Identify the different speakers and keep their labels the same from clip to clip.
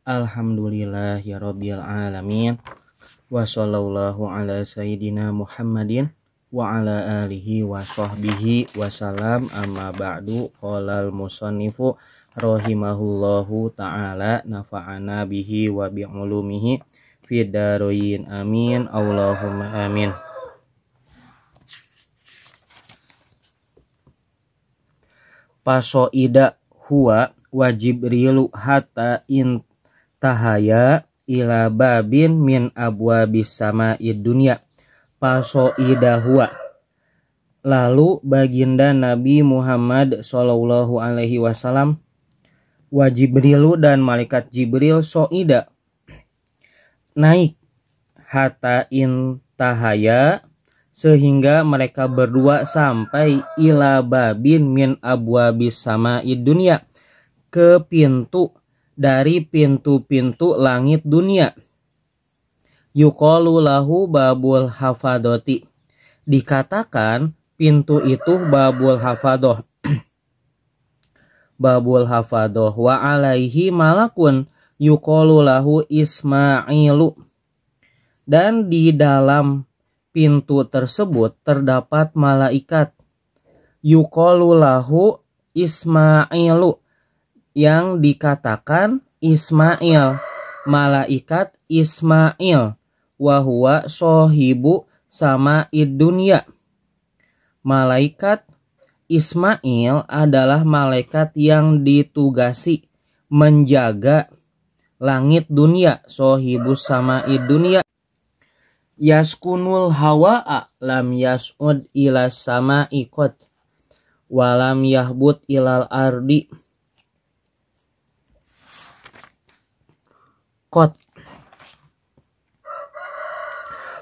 Speaker 1: Alhamdulillahirabbil alamin. Wa sallallahu ala sayyidina Muhammadin wa ala alihi wa sahbihi wa salam. Amma ba'du. Qalal musannifu rahimahullahu ta'ala, nafa'ana bihi wa bi'ulumihi fid dharain amin. Allahumma amin. Pasoida huwa wa Jibrilu hatta intahaya ila babin min abwabis sama'id dunya. Pasoida huwa, lalu baginda Nabi Muhammad sallallahu alaihi wasallam, wa Jibrilu dan malaikat Jibril, soida naik, hatta intahaya sehingga mereka berdua sampai ila babin min abwabis sama'id dunya, ke pintu dari pintu-pintu langit dunia. Yuqalu lahu babul hafadoti, dikatakan pintu itu babul hafadoh. Babul hafadoh. Wa alaihi malakun yuqalu lahu Ismailu, dan di dalam pintu tersebut terdapat malaikat yuqalu lahu Ismailu, yang dikatakan Ismail, malaikat Ismail. Wa huwa sohibu sama'id dunya, malaikat Ismail adalah malaikat yang ditugasi menjaga langit dunia. Sohibu sama'id dunya. Yaskunul hawa'a lam yas'ud ila sama'i qad walam yahbut ilal ardi qad.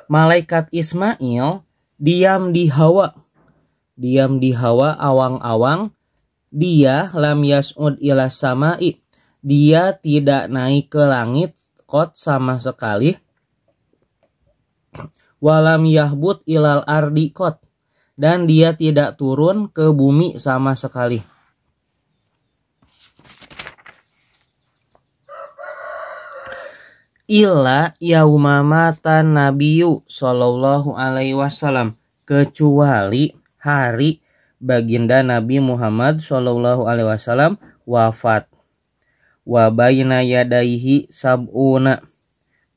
Speaker 1: Malaikat Ismail diam di hawa, awang-awang. Dia lam yas'ud ila sama'i, dia tidak naik ke langit, qad sama sekali, walam yahbut ilal ardi qad, dan dia tidak turun ke bumi sama sekali. Illa yaumamatan nabiyyu sallallahu alaihi wasallam, kecuali hari baginda Nabi Muhammad sallallahu alaihi wasallam wafat. Wa baina yadaihi sab'una,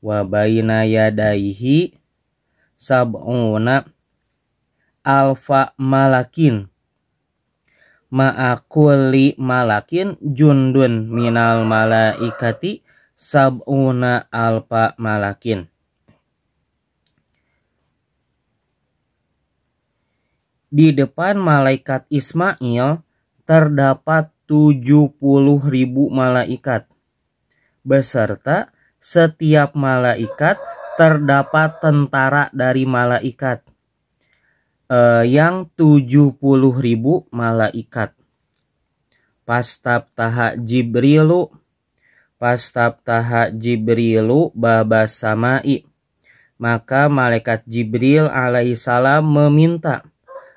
Speaker 1: wa baina yadaihi sab'una alfa malakin, ma'akulli malakin jundun minal malaikati sab'una alfa malakin. Di depan malaikat Ismail terdapat 70.000 malaikat, beserta setiap malaikat terdapat tentara dari malaikat, yang 70.000 malaikat. Pastabtaha Jibrilu babas sama'i, maka malaikat Jibril alaihissalam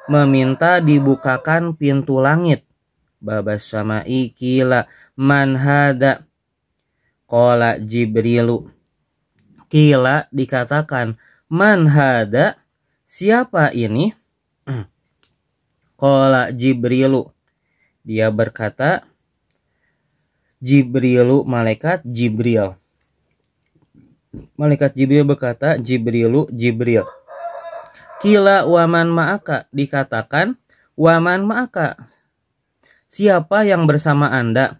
Speaker 1: meminta dibukakan pintu langit. Babas sama'i, kila man hada, qala Jibrilu, kila dikatakan, man hada, siapa ini? Qala Jibrilu, dia berkata, Jibrilu, malaikat Jibril. Malaikat Jibril berkata, Jibrilu, Jibril. Kila waman ma'aka, dikatakan, waman ma'aka, siapa yang bersama Anda?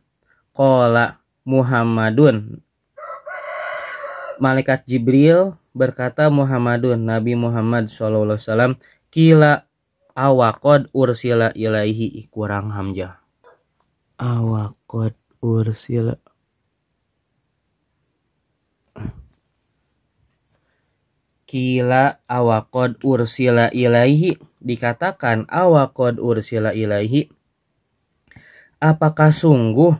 Speaker 1: Qala Muhammadun, malaikat Jibril berkata, Muhammadun, Nabi Muhammad sallallahu alaihi wasallam. Kila awaqad ursila ilaihi, kurang hamzah. Awaqad ursila, kila awaqad ursila ilaihi, dikatakan awaqad ursila ilaihi, apakah sungguh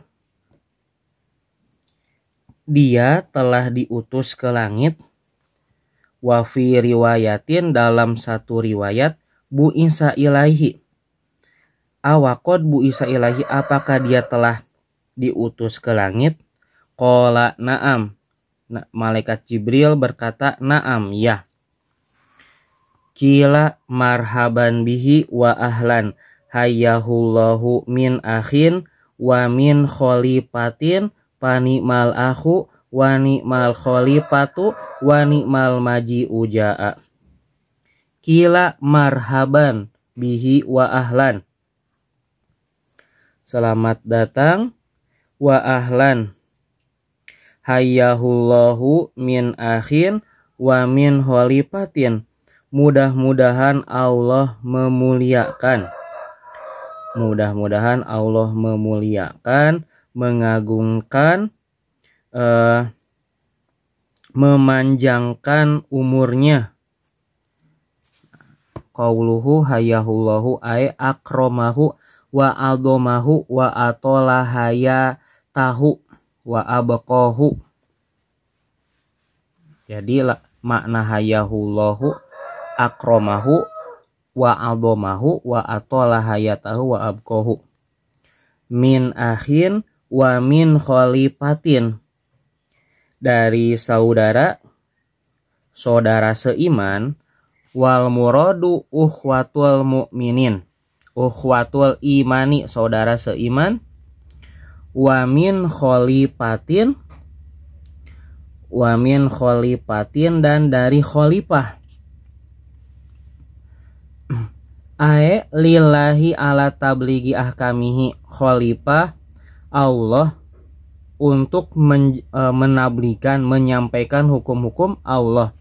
Speaker 1: dia telah diutus ke langit? Wa fi riwayatin, dalam satu riwayat, bu Isa ilaihi, awaqad bu Isa ilaihi, apakah dia telah diutus ke langit? Qala na'am. Malaikat Jibril berkata, na'am, ya. Qila marhaban bihi wa ahlan hayyahullahu min akhin wa min kholipatin pani'mal akhu wa ni'mal kholipatu wa ni'mal maji'u ja'a. Qila marhaban bihi wa ahlan. Selamat datang wa ahlan. Hayyahullahu min akhin wa min kholipatin. Mudah-mudahan Allah memuliakan. Mudah-mudahan Allah memuliakan, mengagungkan, memanjangkan umurnya. Qauluhu hayyahullahu ay akramahu wa adomahu wa atola hayatahu wa abqahu. Jadi makna hayyahullahu akramahu wa adomahu wa atola hayatahu wa abqahu. Min akhin wa min kholipatin. Dari saudara seiman. Wal muradu ukhwatul mu'minin. Ukhwatul imani, saudara seiman. Wa min kholipatin. Wa min kholipatin, dan dari kholipah. Ae lillahi ala tabligi ahkamihi. Kholipah Allah untuk menablikan, menyampaikan hukum-hukum Allah.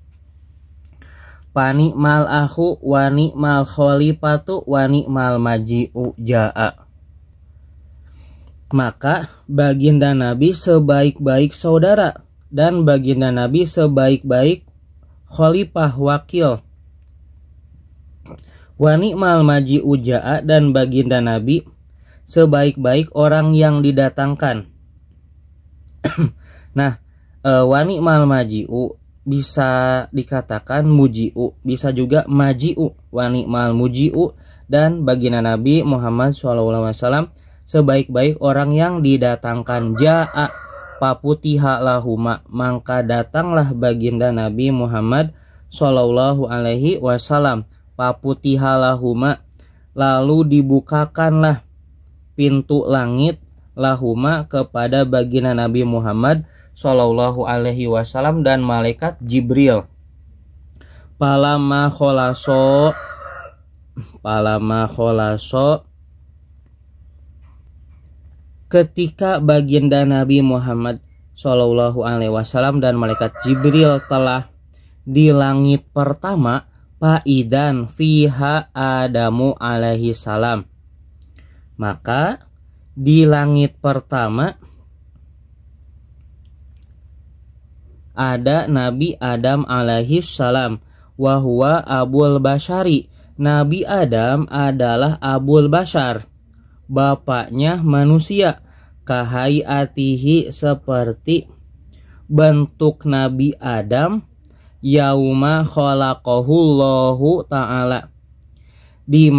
Speaker 1: Pani'mal akhu wa ni'mal kholipatu wa ni'mal maji'u ja'a. Maka baginda Nabi sebaik-baik saudara, dan baginda Nabi sebaik-baik kholipah wakil. Wa ni'mal maji'u ja'a, dan baginda Nabi sebaik-baik orang yang didatangkan. Nah, wa ni'mal maji'u bisa dikatakan muji'u, bisa juga maji'u, wa ni'mal muji'u, dan baginda Nabi Muhammad SAW sebaik-baik orang yang didatangkan. Ja'a paputiha lahuma, maka datanglah baginda Nabi Muhammad SAW. Paputiha lahuma, lalu dibukakanlah pintu langit lahuma kepada baginda Nabi Muhammad SAW dan malaikat Jibril. Palama kholaso ketika baginda Nabi Muhammad SAW dan malaikat Jibril telah di langit pertama, Faidan fiha Adamu alaihi salam, maka di langit pertama ada Nabi Adam alaihi salam. Wahuwa abul bashari, Nabi Adam adalah abul bashar, bapaknya manusia. Kahayatihi, seperti bentuk Nabi Adam. Yauma khalaqahullahu ta'ala, di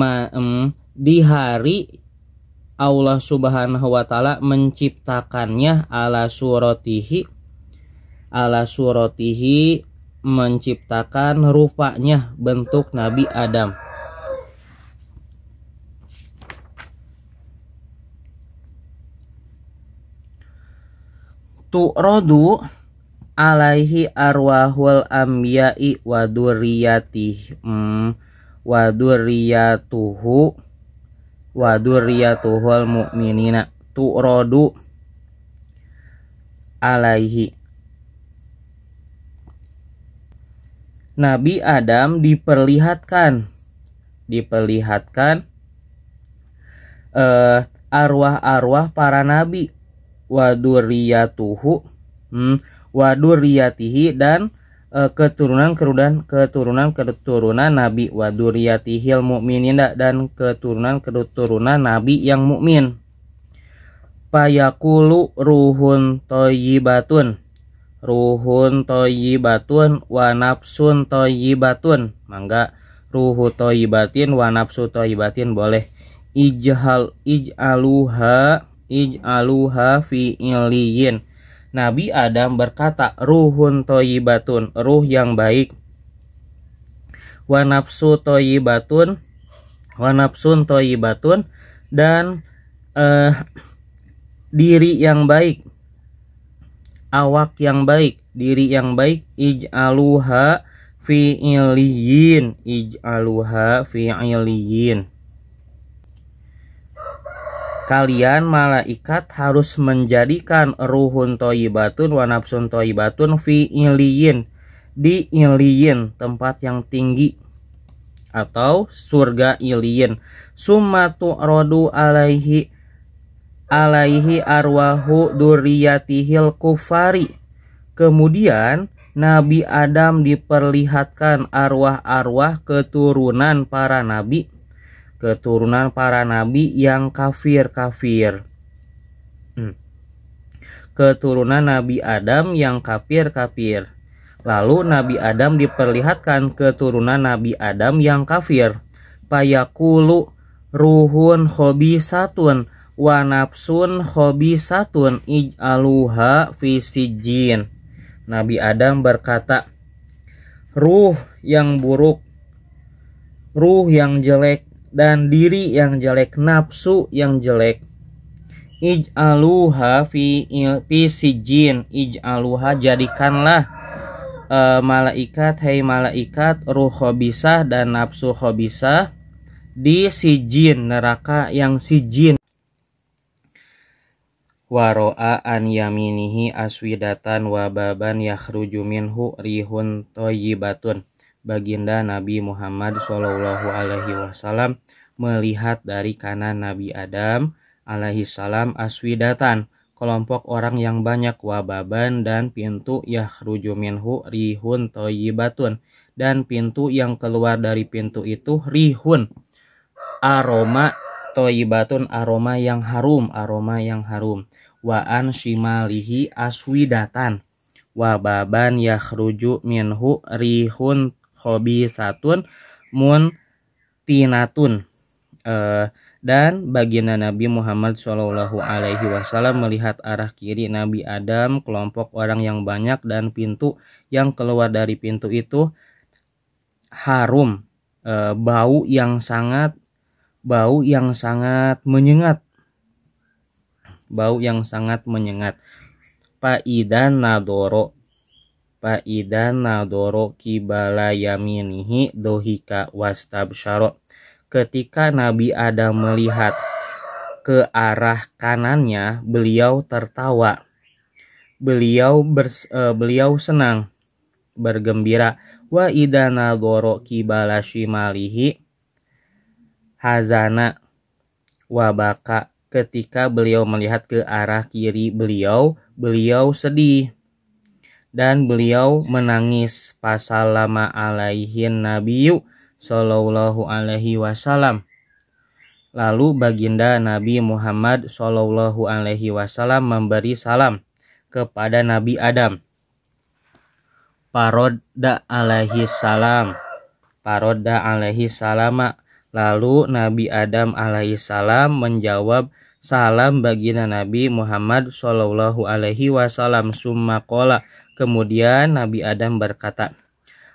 Speaker 1: hari Allah subhanahu wa ta'ala menciptakannya. Ala suratihi menciptakan rupanya, bentuk Nabi Adam. Tu'radu alaihi arwahul anbiya'i wa dzurriyyatuhul mu'minina. Tu'radu alaihi, Nabi Adam diperlihatkan arwah-arwah para nabi. Wa dzurriyyatihi, dan keturunan nabi. Wa dzurriyyatihil mu'minina, dan keturunan nabi yang mukmin. Fayaqulu ruhun thayyibatun wa nafsun thayyibatun. Mangga ruhu thayyibatin wa nafsu thayyibatin boleh. Ij'aluha fi iliyin, Nabi Adam berkata, ruhun thayyibatun, ruh yang baik. Wa nafsun thayyibatun, dan diri yang baik, awak yang baik, diri yang baik. Ij'aluha fi illiyin, kalian malaikat harus menjadikan ruhun thayyibatun wa nafsun thayyibatun fi illiyin, di illiyin, tempat yang tinggi atau surga illiyin. Summa tu'radu alaihi arwahu durriyatihil kufari, kemudian Nabi Adam diperlihatkan arwah-arwah keturunan para nabi yang kafir. Keturunan Nabi Adam yang kafir. Lalu Nabi Adam diperlihatkan keturunan Nabi Adam yang kafir. Payakulu ruhun khobisatun wa nafsun khobisatun ij'aluha fi sijjin. Nabi Adam berkata, ruh yang buruk, ruh yang jelek, dan diri yang jelek, nafsu yang jelek, ij'aluha fi sijjin, ij'aluha, jadikanlah malaikat, ruh khobisah dan nafsu khobisah di sijjin, neraka yang sijjin. Waro'a an yaminihi aswidatan wa baban yakhruju minhu rihun thayyibatun. Baginda Nabi Muhammad SAW melihat dari kanan Nabi Adam alaihissalam aswidatan, kelompok orang yang banyak, wababan, dan pintu, yakhruju minhu rihun thayyibatun, dan pintu yang keluar dari pintu itu rihun, aroma, thayyibatun, aroma yang harum. Wa an shimalihi aswidatan, wababan yakhruju minhu rihun khobisatun muntinatun. Dan baginda Nabi Muhammad SAW melihat arah kiri Nabi Adam, kelompok orang yang banyak, dan pintu yang keluar dari pintu itu harum, bau yang sangat menyengat. Faidan nadoro kibala yaminihi dohika wastabsyara. Ketika Nabi Adam melihat ke arah kanannya, beliau tertawa. Beliau senang, bergembira. Wa idan nadoro kibala shimalihi hazana wabaka. Ketika beliau melihat ke arah kiri beliau sedih dan beliau menangis. Pasallama alaihin nabiyyu sallallahu alaihi wasallam. Lalu baginda Nabi Muhammad sallallahu alaihi wasallam memberi salam kepada Nabi Adam. Parodda alaihi salama. Lalu Nabi Adam alaihissalam menjawab salam baginda Nabi Muhammad sallallahu alaihi wasallam. Summa qala, kemudian Nabi Adam berkata,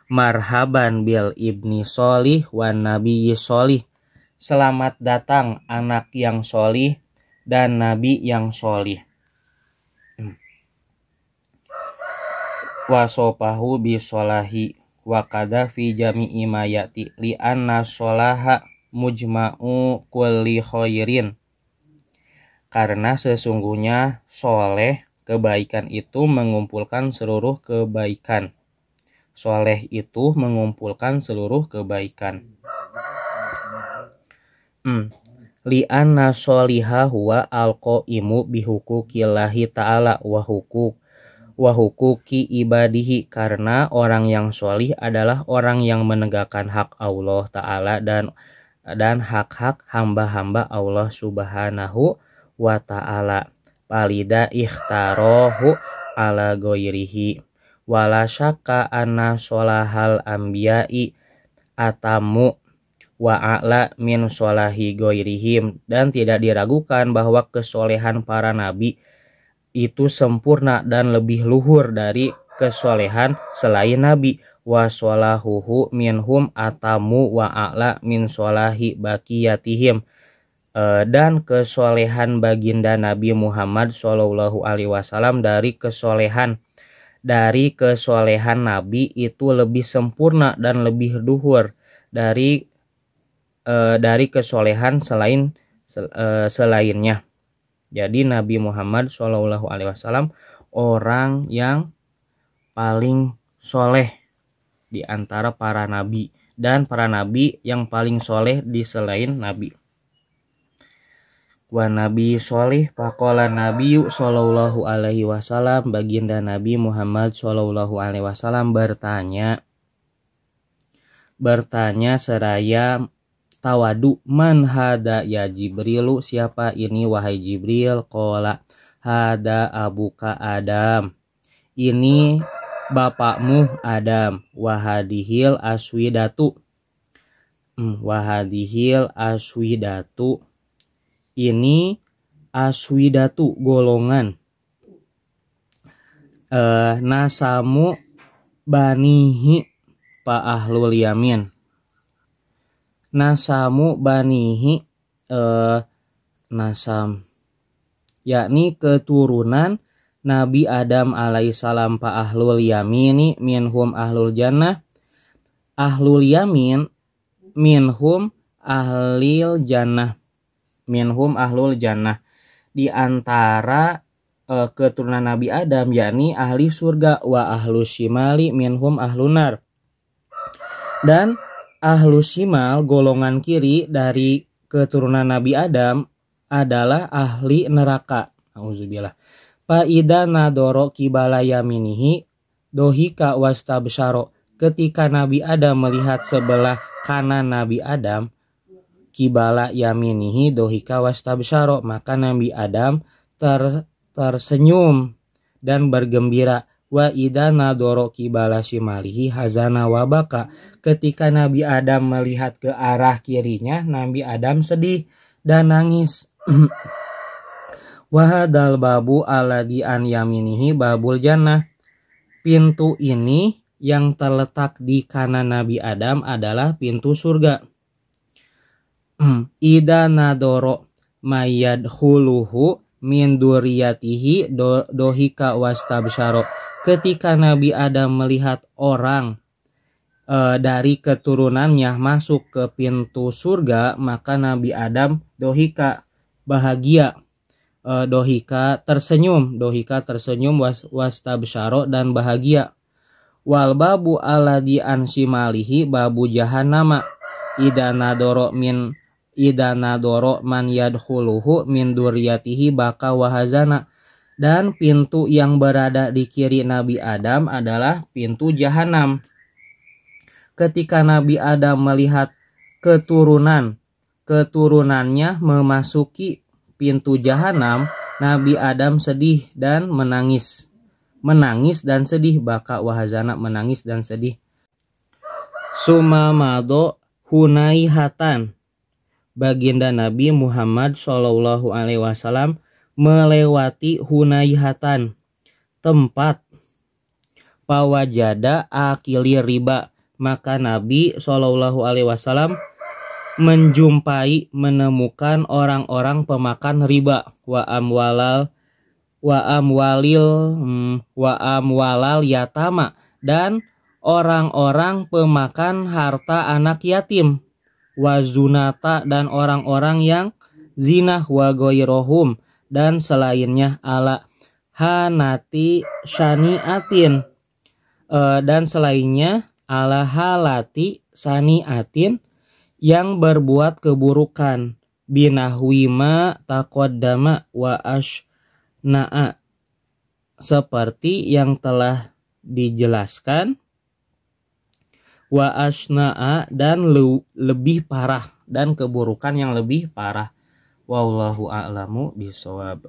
Speaker 1: marhaban bil ibni sholih wan nabiyyi sholih. Selamat datang anak yang sholih dan nabi yang sholih. Wasopahu bisolahi wa kada fi jami'i ma yati li anna sholaha mujma'u kulli khairin. Karena sesungguhnya soleh, kebaikan itu mengumpulkan seluruh kebaikan. Li anna sholiha huwa alqaimu bihuquqillahi ta'ala wa hukuki ibadihi, karena orang yang sholih adalah orang yang menegakkan hak Allah Ta'ala dan hak-hak hamba-hamba Allah Subhanahu wa Ta'ala. Palida ikhtarohu ala goirihi wala syakka anna sholahal anbiya'i atamu wa a'la min sholahi goirihim. Dan tidak diragukan bahwa kesolehan para nabi itu sempurna dan lebih luhur dari kesolehan selain nabi. Wa sholahuhu minhum atamu wa a'la min sholahi baqiyatihim. Dan kesolehan baginda Nabi Muhammad Shallallahu Alaihi Wasallam dari kesolehan Nabi itu lebih sempurna dan lebih luhur dari kesolehan selainnya. Jadi Nabi Muhammad Shallallahu Alaihi Wasallam orang yang paling soleh di antara para nabi, dan para nabi yang paling soleh di selain nabi. Wa nabi soleh faqala Nabi Shallallahu Alaihi Wasallam, baginda Nabi Muhammad Shallallahu Alaihi Wasallam bertanya seraya tawadu, man hada ya Jibrilu, siapa ini wahai Jibril? Qala hada abuka Adam, ini bapakmu Adam. Wahadihil aswidatu, ini aswidatu golongan. Nasamu banihi pa ahlul yamin. Nasamu banihi nasam yakni keturunan Nabi Adam alaihissalam pa ahlul yamini minhum ahlul jannah. Ahlul yamin minhum ahlil jannah. Minhum ahlul jannah, di antara keturunan Nabi Adam yakni ahli surga. Wa ahlus shimali minhum ahlunar, dan ahlus shimal golongan kiri dari keturunan Nabi Adam adalah ahli neraka. Auzubillah. Fa idza nadoro qibala yaminihi dohika wastabsyaro, ketika Nabi Adam melihat sebelah kanan Nabi Adam, kibala yaminihi dohika wastabsyaro, maka Nabi Adam tersenyum dan bergembira. Wa idza nadoro qibala shimalihi hazana wabaka, ketika Nabi Adam melihat ke arah kirinya, Nabi Adam sedih dan nangis. Wa hadal babu alladhi an yaminihi babul jannah, pintu ini yang terletak di kanan Nabi Adam adalah pintu surga. Ida nadoro mayadkhuluhu min duriyatihi dohika wastabsyaro, ketika Nabi Adam melihat orang dari keturunannya masuk ke pintu surga, maka Nabi Adam dohika bahagia, dohika tersenyum wastabsyaro dan bahagia. Wal babu alladhi an shimalihi babu jahannama Ida nadoro man yadkhuluhu min duriyatihi baka wahazana, dan pintu yang berada di kiri Nabi Adam adalah pintu jahanam. Ketika Nabi Adam melihat keturunannya memasuki pintu jahanam, Nabi Adam sedih dan menangis dan sedih. Baka wahazana, menangis dan sedih. Sumamado hunaihatan, baginda Nabi Muhammad Shallallahu Alaihi Wasallam melewati hunaihatan, tempat pawajada akili riba, maka Nabi Shallallahu Alaihi Wasallam menemukan orang-orang pemakan riba. Wa amwalal yatama, dan orang-orang pemakan harta anak yatim. Wa zunata, dan orang-orang yang zina. Wa goirohum, dan selainnya. Ala hanati syaniatin, dan selainnya. Ala halati saniatin, yang berbuat keburukan. Binahwima taqaddama wa ashna'a, seperti yang telah dijelaskan. Wa ashna'a, dan lebih parah, dan keburukan yang lebih parah. Wallahu a'lamu bishawab.